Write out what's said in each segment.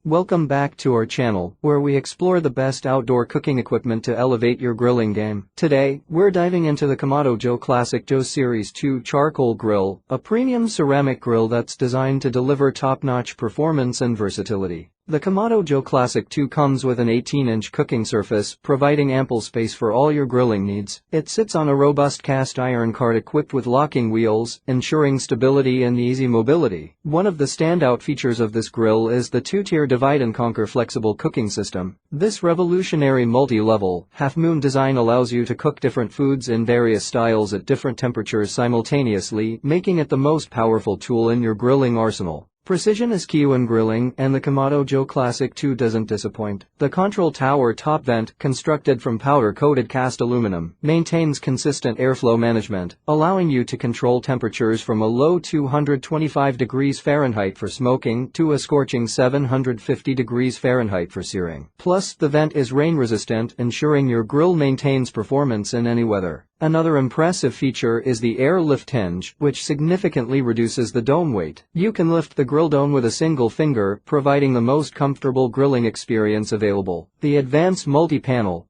Welcome back to our channel, where we explore the best outdoor cooking equipment to elevate your grilling game. Today, we're diving into the Kamado Classic-To Series 2 Charcoal Grill, a premium ceramic grill that's designed to deliver top-notch performance and versatility. The Kamado Classic-To comes with an 18-inch cooking surface, providing ample space for all your grilling needs. It sits on a robust cast iron cart equipped with locking wheels, ensuring stability and easy mobility. One of the standout features of this grill is the two-tier divide-and-conquer flexible cooking system. This revolutionary multi-level, half-moon design allows you to cook different foods in various styles at different temperatures simultaneously, making it the most powerful tool in your grilling arsenal. Precision is key when grilling, and the Kamado Classic-To doesn't disappoint. The control tower top vent, constructed from powder-coated cast aluminum, maintains consistent airflow management, allowing you to control temperatures from a low 225 degrees Fahrenheit for smoking to a scorching 750 degrees Fahrenheit for searing. Plus, the vent is rain-resistant, ensuring your grill maintains performance in any weather. Another impressive feature is the air lift hinge, which significantly reduces the dome weight. You can lift the grill dome with a single finger, providing the most comfortable grilling experience available. The advanced multi-panel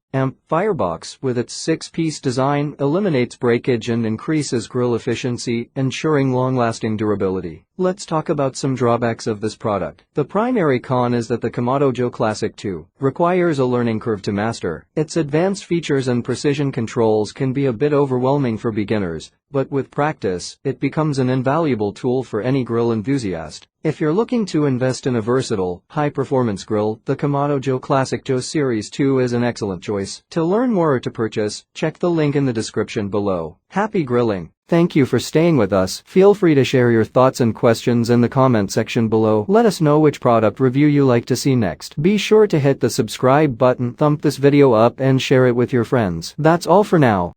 firebox, with its 6-piece design, eliminates breakage and increases grill efficiency, ensuring long-lasting durability. Let's talk about some drawbacks of this product. The primary con is that the Kamado Classic-To requires a learning curve to master. Its advanced features and precision controls can be a bit overwhelming for beginners, but with practice, it becomes an invaluable tool for any grill enthusiast. If you're looking to invest in a versatile, high-performance grill, the Kamado Classic-To Series 2 is an excellent choice. To learn more or to purchase, check the link in the description below. Happy grilling! Thank you for staying with us. Feel free to share your thoughts and questions in the comment section below. Let us know which product review you like to see next. Be sure to hit the subscribe button, thump this video up and share it with your friends. That's all for now.